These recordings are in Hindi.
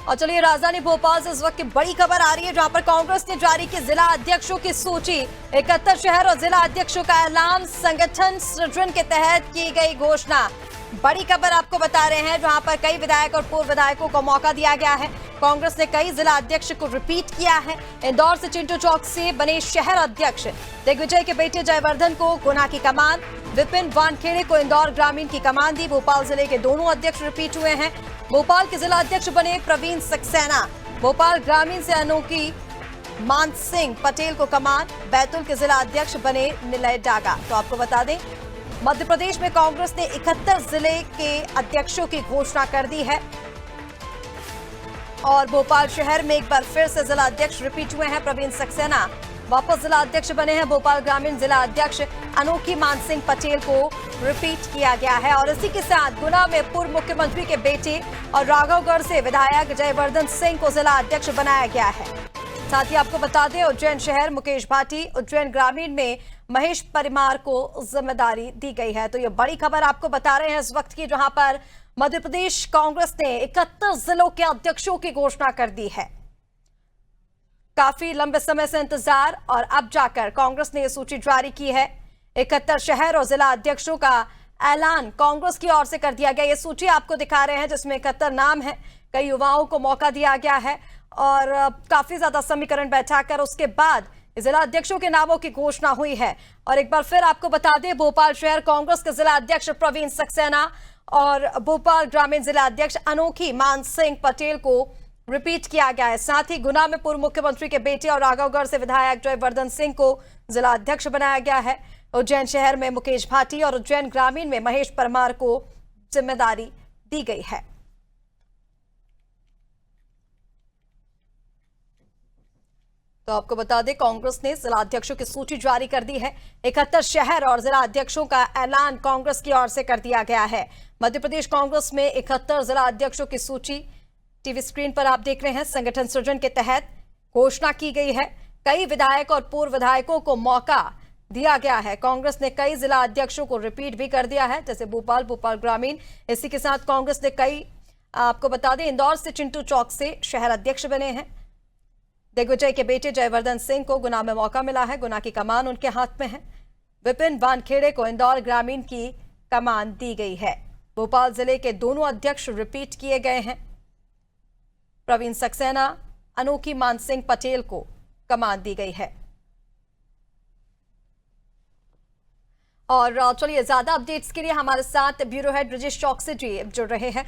और चलिए राजधानी भोपाल से इस वक्त की बड़ी खबर आ रही है, जहां पर कांग्रेस ने जारी की जिला अध्यक्षों की सूची। 71 शहर और जिला अध्यक्षों का ऐलान, संगठन सृजन के तहत की गई घोषणा। बड़ी खबर आपको बता रहे हैं, जहां पर कई विधायक और पूर्व विधायकों को मौका दिया गया है। कांग्रेस ने कई जिला अध्यक्ष को रिपीट किया है। इंदौर से चिंटू चौक से बने शहर अध्यक्ष दिग्विजय के बेटे जयवर्धन को गुना की कमान, विपिन वानखेड़े को इंदौर ग्रामीण की कमान दी। भोपाल जिले के दोनों अध्यक्ष रिपीट हुए हैं। भोपाल के जिला अध्यक्ष बने प्रवीण सक्सेना। भोपाल ग्रामीण से अनोखी मान सिंह पटेल को कमान। बैतूल के जिला अध्यक्ष बने निलय डागा। तो आपको बता दें, मध्य प्रदेश में कांग्रेस ने 71 जिले के अध्यक्षों की घोषणा कर दी है और भोपाल शहर में एक बार फिर से जिला अध्यक्ष रिपीट हुए हैं। प्रवीण सक्सेना वापस जिला अध्यक्ष बने हैं। भोपाल ग्रामीण जिला अध्यक्ष अनोखी मान सिंह पटेल को रिपीट किया गया है। और इसी के साथ गुना में पूर्व मुख्यमंत्री के बेटे और राघवगढ़ से विधायक जयवर्धन सिंह को जिला अध्यक्ष बनाया गया है। साथ ही आपको बता दें, उज्जैन शहर मुकेश भाटी, उज्जैन ग्रामीण में महेश परिमार को जिम्मेदारी दी गई है। तो ये बड़ी खबर आपको बता रहे हैं इस वक्त की, जहां पर मध्य प्रदेश कांग्रेस ने 71 जिलों के अध्यक्षों की घोषणा कर दी है। काफी लंबे समय से इंतजार और अब जाकर कांग्रेस ने यह सूची जारी की है। 71 शहर और जिला अध्यक्षों का ऐलान कांग्रेस की ओर से कर दिया गया। ये सूची आपको दिखा रहे हैं, जिसमें 71 नाम है। कई युवाओं को मौका दिया गया है और काफी ज्यादा समीकरण बैठाकर उसके बाद जिला अध्यक्षों के नामों की घोषणा हुई है। और एक बार फिर आपको बता दें, भोपाल शहर कांग्रेस के जिला अध्यक्ष प्रवीण सक्सेना और भोपाल ग्रामीण जिला अध्यक्ष अनोखी मान सिंह पटेल को रिपीट किया गया है। साथ ही गुना में पूर्व मुख्यमंत्री के बेटे और राघवगढ़ से विधायक जयवर्धन सिंह को जिला अध्यक्ष बनाया गया है। उज्जैन शहर में मुकेश भाटी और उज्जैन ग्रामीण में महेश परमार को जिम्मेदारी दी गई है। तो आपको बता दें, कांग्रेस ने जिला अध्यक्षों की सूची जारी कर दी है। 71 शहर और जिला अध्यक्षों का ऐलान कांग्रेस की ओर से कर दिया गया है। मध्य प्रदेश कांग्रेस में 71 जिला अध्यक्षों की सूची टीवी स्क्रीन पर आप देख रहे हैं। संगठन सृजन के तहत घोषणा की गई है। कई विधायक और पूर्व विधायकों को मौका दिया गया है। कांग्रेस ने कई जिला अध्यक्षों को रिपीट भी कर दिया है, जैसे भोपाल ग्रामीण। इसी के साथ कांग्रेस ने कई, आपको बता दें, इंदौर से चिंटू चौक से शहर अध्यक्ष बने हैं। दिग्विजय के बेटे जयवर्धन सिंह को गुना में मौका मिला है। गुना की कमान उनके हाथ में है। विपिन वानखेड़े को इंदौर ग्रामीण की कमान दी गई है। भोपाल जिले के दोनों अध्यक्ष रिपीट किए गए हैं। प्रवीण सक्सेना, अनोखी मान सिंह पटेल को कमान दी गई है। और चलिए, ज्यादा अपडेट्स के लिए हमारे साथ ब्यूरो हेड ब्रजेश चौकसी जी जुड़ रहे हैं।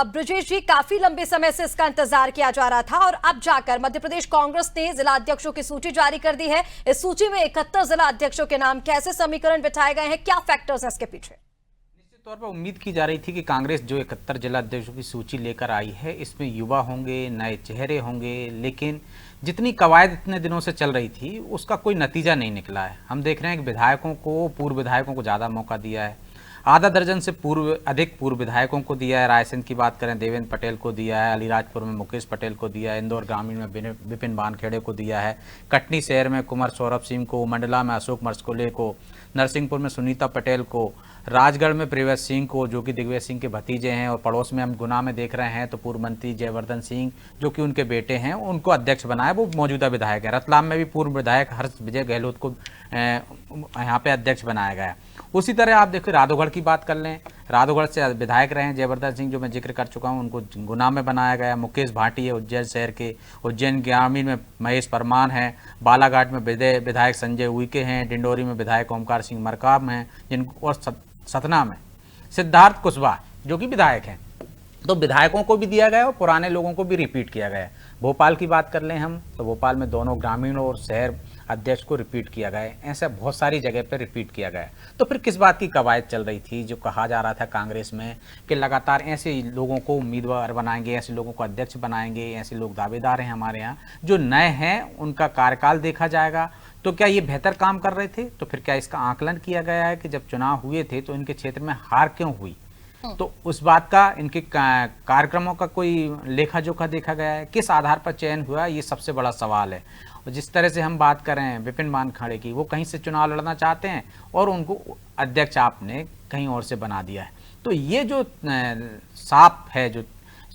ब्रजेश जी, काफी लंबे समय से इसका इंतजार किया जा रहा था और अब जाकर मध्य प्रदेश कांग्रेस ने जिला अध्यक्षों की सूची जारी कर दी है। इस सूची में 71 जिला अध्यक्षों के नाम, कैसे समीकरण बिठाए गए हैं, क्या फैक्टर्स हैं इसके पीछे? निश्चित तौर पर उम्मीद की जा रही थी कि कांग्रेस जो 71 जिला अध्यक्षों की सूची लेकर आई है, इसमें युवा होंगे, नए चेहरे होंगे, लेकिन जितनी कवायद इतने दिनों से चल रही थी उसका कोई नतीजा नहीं निकला है। हम देख रहे हैं कि विधायकों को, पूर्व विधायकों को ज़्यादा मौका दिया है। आधा दर्जन से अधिक पूर्व विधायकों को दिया है। रायसेन की बात करें, देवेंद्र पटेल को दिया है। अलीराजपुर में मुकेश पटेल को दिया है। इंदौर ग्रामीण में विपिन वानखेड़े को दिया है। कटनी शहर में कुंवर सौरभ सिंह को, मंडला में अशोक मरस्कोले को, नरसिंहपुर में सुनीता पटेल को, राजगढ़ में प्रियव्रत सिंह को, जो कि दिग्विजय सिंह के भतीजे हैं। और पड़ोस में हम गुना में देख रहे हैं तो पूर्व मंत्री जयवर्धन सिंह, जो कि उनके बेटे हैं, उनको अध्यक्ष बनाया। वो मौजूदा विधायक है। रतलाम में भी पूर्व विधायक हर्ष विजय गहलोत को यहाँ पे अध्यक्ष बनाया गया। उसी तरह आप देखो, राघवगढ़ की बात कर लें, राघवगढ़ से विधायक रहे हैं जयवर्धन सिंह, जो मैं जिक्र कर चुका हूँ, उनको गुना में बनाया गया। मुकेश भाटी है उज्जैन शहर के। उज्जैन ग्रामीण में महेश परमार हैं। बालाघाट में विधायक संजय उइके हैं। डिंडोरी में विधायक ओमकार सिंह मरकाम हैं, जिनको, और सतना में सिद्धार्थ कुशवाहा, जो कि विधायक हैं। तो विधायकों को भी दिया गया और पुराने लोगों को भी रिपीट किया गया। भोपाल की बात कर लें हम, तो भोपाल में दोनों ग्रामीण और शहर अध्यक्ष को रिपीट किया गया है। ऐसे बहुत सारी जगह पर रिपीट किया गया है। तो फिर किस बात की कवायद चल रही थी? जो कहा जा रहा था कांग्रेस में कि लगातार ऐसे लोगों को उम्मीदवार बनाएंगे, ऐसे लोगों को अध्यक्ष बनाएंगे, ऐसे लोग दावेदार हैं हमारे यहाँ, जो नए हैं उनका कार्यकाल देखा जाएगा। तो क्या ये बेहतर काम कर रहे थे? तो फिर क्या इसका आकलन किया गया है कि जब चुनाव हुए थे तो इनके क्षेत्र में हार क्यों हुई? तो उस बात का, इनके कार्यक्रमों का कोई लेखा जोखा देखा गया है? किस आधार पर चयन हुआ, ये सबसे बड़ा सवाल है। और जिस तरह से हम बात करें विपिन वानखेड़े की, वो कहीं से चुनाव लड़ना चाहते हैं और उनको अध्यक्ष आपने कहीं और से बना दिया है। तो ये जो साफ है, जो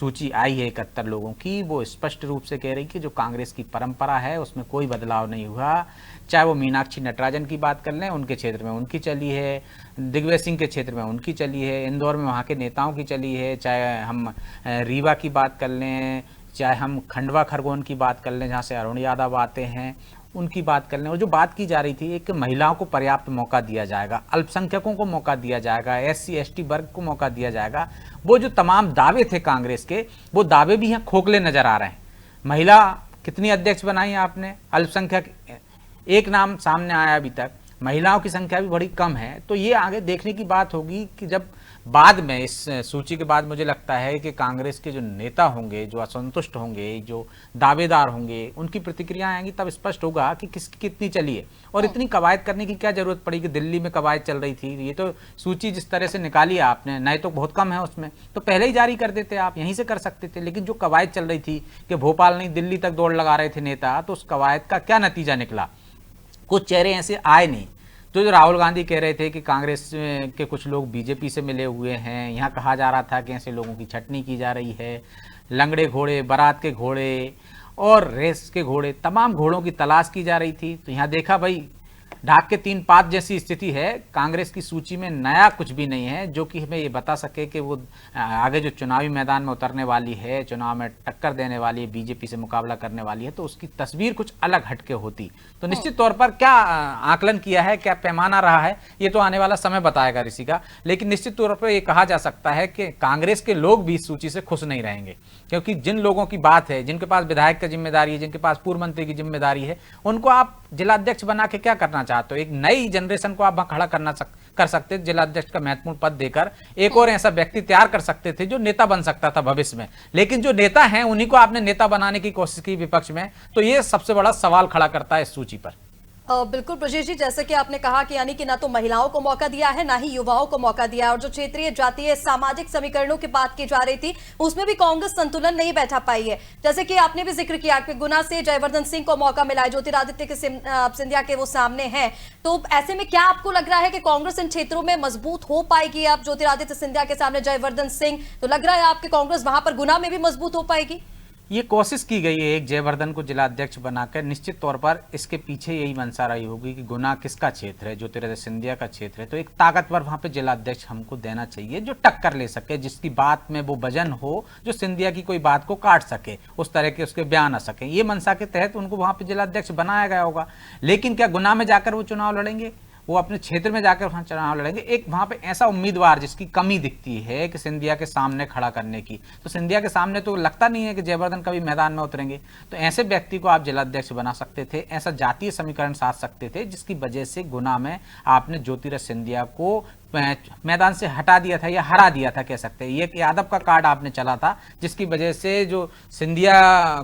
सूची आई है 71 लोगों की, वो स्पष्ट रूप से कह रही कि जो कांग्रेस की परंपरा है उसमें कोई बदलाव नहीं हुआ। चाहे वो मीनाक्षी नटराजन की बात कर लें, उनके क्षेत्र में उनकी चली है, दिग्विजय सिंह के क्षेत्र में उनकी चली है, इंदौर में वहाँ के नेताओं की चली है, चाहे हम रीवा की बात कर लें, चाहे हम खंडवा खरगोन की बात कर लें जहाँ से अरुण यादव आते हैं, उनकी बात कर लें। और जो बात की जा रही थी एक महिलाओं को पर्याप्त मौका दिया जाएगा, अल्पसंख्यकों को मौका दिया जाएगा, SC ST वर्ग को मौका दिया जाएगा, वो जो तमाम दावे थे कांग्रेस के, वो दावे भी यहाँ खोखले नजर आ रहे हैं। महिला कितनी अध्यक्ष बनाई आपने, अल्पसंख्यक एक नाम सामने आया अभी तक, महिलाओं की संख्या भी बड़ी कम है। तो ये आगे देखने की बात होगी कि जब बाद में इस सूची के बाद मुझे लगता है कि कांग्रेस के जो नेता होंगे, जो असंतुष्ट होंगे, जो दावेदार होंगे, उनकी प्रतिक्रिया आएंगी, तब स्पष्ट होगा कि किसकी कितनी चली है और इतनी कवायद करने की क्या जरूरत पड़ी कि दिल्ली में कवायद चल रही थी। ये तो सूची जिस तरह से निकाली है आपने, नए तो बहुत कम है उसमें, तो पहले ही जारी कर देते, आप यहीं से कर सकते थे। लेकिन जो कवायद चल रही थी कि भोपाल नहीं दिल्ली तक दौड़ लगा रहे थे नेता, तो उस कवायद का क्या नतीजा निकला? कुछ चेहरे ऐसे आए नहीं। जो राहुल गांधी कह रहे थे कि कांग्रेस के कुछ लोग बीजेपी से मिले हुए हैं, यहाँ कहा जा रहा था कि ऐसे लोगों की छटनी की जा रही है, लंगड़े घोड़े, बारात के घोड़े और रेस के घोड़े, तमाम घोड़ों की तलाश की जा रही थी। तो यहाँ देखा भाई ढाक के 3 पात जैसी स्थिति है। कांग्रेस की सूची में नया कुछ भी नहीं है जो कि हमें ये बता सके कि वो आगे जो चुनावी मैदान में उतरने वाली है, चुनाव में टक्कर देने वाली है, बीजेपी से मुकाबला करने वाली है, तो उसकी तस्वीर कुछ अलग हटके होती। तो निश्चित तौर पर क्या आकलन किया है, क्या पैमाना रहा है, ये तो आने वाला समय बताएगा ऋषि का। लेकिन निश्चित तौर पर यह कहा जा सकता है कि कांग्रेस के लोग भी इस सूची से खुश नहीं रहेंगे, क्योंकि जिन लोगों की बात है, जिनके पास विधायक की जिम्मेदारी है, जिनके पास पूर्व मंत्री की जिम्मेदारी है, उनको आप जिलाध्यक्ष बना के क्या करना चाहते हो? एक नई जनरेशन को आप वहां खड़ा कर सकते थे, जिलाध्यक्ष का महत्वपूर्ण पद देकर एक और ऐसा व्यक्ति तैयार कर सकते थे जो नेता बन सकता था भविष्य में। लेकिन जो नेता हैं उन्हीं को आपने नेता बनाने की कोशिश की विपक्ष में, तो ये सबसे बड़ा सवाल खड़ा करता है इस सूची पर। बिल्कुल ब्रजेश जी, जैसे कि आपने कहा कि यानी कि ना तो महिलाओं को मौका दिया है, ना ही युवाओं को मौका दिया है, और जो क्षेत्रीय जातीय सामाजिक समीकरणों की बात की जा रही थी उसमें भी कांग्रेस संतुलन नहीं बैठा पाई है। जैसे कि आपने भी जिक्र किया कि गुना से जयवर्धन सिंह को मौका मिला है, ज्योतिरादित्य के सिंधिया के वो सामने हैं, तो ऐसे में क्या आपको लग रहा है कि कांग्रेस इन क्षेत्रों में मजबूत हो पाएगी? अब ज्योतिरादित्य सिंधिया के सामने जयवर्धन सिंह, तो लग रहा है आपकी कांग्रेस वहां पर गुना में भी मजबूत हो पाएगी? ये कोशिश की गई है एक जयवर्धन को जिलाध्यक्ष बनाकर। निश्चित तौर पर इसके पीछे यही मंशा रही होगी कि गुना किसका क्षेत्र है, ज्योतिरादित्य सिंधिया का क्षेत्र है, तो एक ताकतवर वहां पे जिलाध्यक्ष हमको देना चाहिए जो टक्कर ले सके, जिसकी बात में वो वजन हो, जो सिंधिया की कोई बात को काट सके, उस तरह के उसके बयान आ सके। ये मंशा के तहत उनको वहां पे जिलाध्यक्ष बनाया गया होगा। लेकिन क्या गुना में जाकर वो चुनाव लड़ेंगे? वो अपने क्षेत्र में जाकर वहां चुनाव लड़ेंगे? एक वहां पे ऐसा उम्मीदवार जिसकी कमी दिखती है कि सिंधिया के सामने खड़ा करने की, तो सिंधिया के सामने तो लगता नहीं है कि जयवर्धन कभी मैदान में उतरेंगे। तो ऐसे व्यक्ति को आप जिलाध्यक्ष बना सकते थे, ऐसा जातीय समीकरण साध सकते थे जिसकी वजह से गुना में आपने ज्योतिरादित्य सिंधिया को मैदान से हटा दिया था या हरा दिया था, कह सकते हैं। ये यादव का कार्ड आपने चला था जिसकी वजह से जो सिंधिया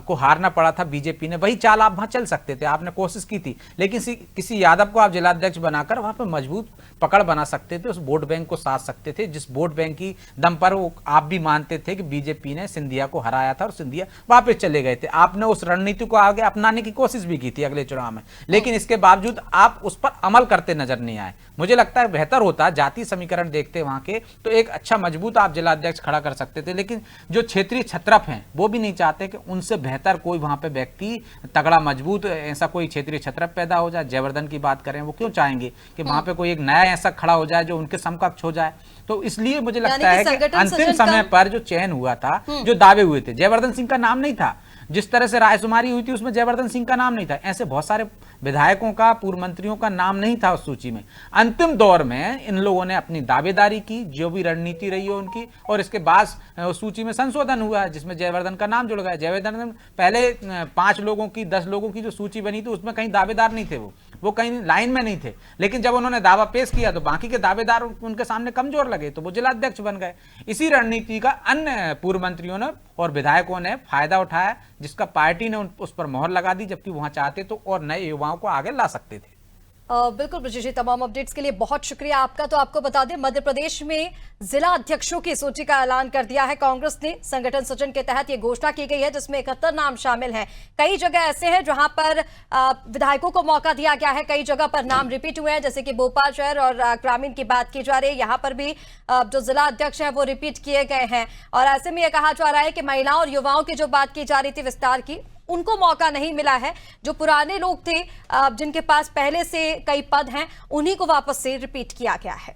को हारना पड़ा था बीजेपी ने, वही चाल आप वहां चल सकते थे, आपने कोशिश की थी। लेकिन किसी यादव को आप जिलाध्यक्ष बनाकर वहां पर मजबूत पकड़ बना सकते थे, उस वोट बैंक को साध सकते थे, जिस वोट बैंक की दम पर वो आप भी मानते थे कि बीजेपी ने सिंधिया को हराया था और सिंधिया वापस चले गए थे। आपने उस रणनीति को आगे अपनाने की कोशिश भी की थी अगले चुनाव में, लेकिन इसके बावजूद आप उस पर अमल करते नजर नहीं आए। मुझे लगता है बेहतर होता, जातीय समीकरण देखते वहां के, तो एक अच्छा मजबूत आप जिलाध्यक्ष खड़ा कर सकते थे। लेकिन जो क्षेत्रीय छत्रप हैं वो भी नहीं चाहते कि उनसे बेहतर कोई वहां पे व्यक्ति तगड़ा मजबूत ऐसा कोई क्षेत्रीय छत्रप पैदा हो जाए। जयवर्धन की बात करें, वो क्यों चाहेंगे कि वहां पे कोई एक नया ऐसा खड़ा हो जाए जो उनके समकक्ष हो जाए? तो इसलिए मुझे लगता है कि अंतिम समय पर जो चयन हुआ था, जो दावे हुए थे, जयवर्धन सिंह का नाम नहीं था। जिस तरह से रायशुमारी हुई थी उसमें जयवर्धन सिंह का नाम नहीं था। ऐसे बहुत सारे विधायकों का, पूर्व मंत्रियों का नाम नहीं था उस सूची में। अंतिम दौर में इन लोगों ने अपनी दावेदारी की, जो भी रणनीति रही हो उनकी, और इसके बाद उस सूची में संशोधन हुआ है जिसमें जयवर्धन का नाम जुड़ गया। जयवर्धन पहले 5 लोगों की, 10 लोगों की जो सूची बनी थी उसमें कहीं दावेदार नहीं थे, वो कहीं लाइन में नहीं थे। लेकिन जब उन्होंने दावा पेश किया तो बाकी के दावेदार उनके सामने कमजोर लगे, तो वो जिलाध्यक्ष बन गए। इसी रणनीति का अन्य पूर्व मंत्रियों ने और विधायकों ने फायदा उठाया, जिसका पार्टी ने उस पर मोहर लगा दी, जबकि वहां चाहते तो और नए युवाओं को आगे ला सकते थे। बिल्कुल ब्रजेश जी, तमाम अपडेट्स के लिए बहुत शुक्रिया आपका। तो आपको बता दें, मध्य प्रदेश में जिला अध्यक्षों की सूची का ऐलान कर दिया है कांग्रेस ने। संगठन सृजन के तहत ये घोषणा की गई है, जिसमें 71 नाम शामिल हैं। कई जगह ऐसे हैं जहां पर विधायकों को मौका दिया गया है, कई जगह पर नाम रिपीट हुए हैं, जैसे कि भोपाल शहर और ग्रामीण की बात की जा रही है। यहाँ पर भी जो जिला अध्यक्ष है वो रिपीट किए गए हैं। और ऐसे में यह कहा जा रहा है कि महिलाओं और युवाओं की जो बात की जा रही थी विस्तार की, उनको मौका नहीं मिला है। जो पुराने लोग थे जिनके पास पहले से कई पद हैं, उन्हीं को वापस से रिपीट किया गया है।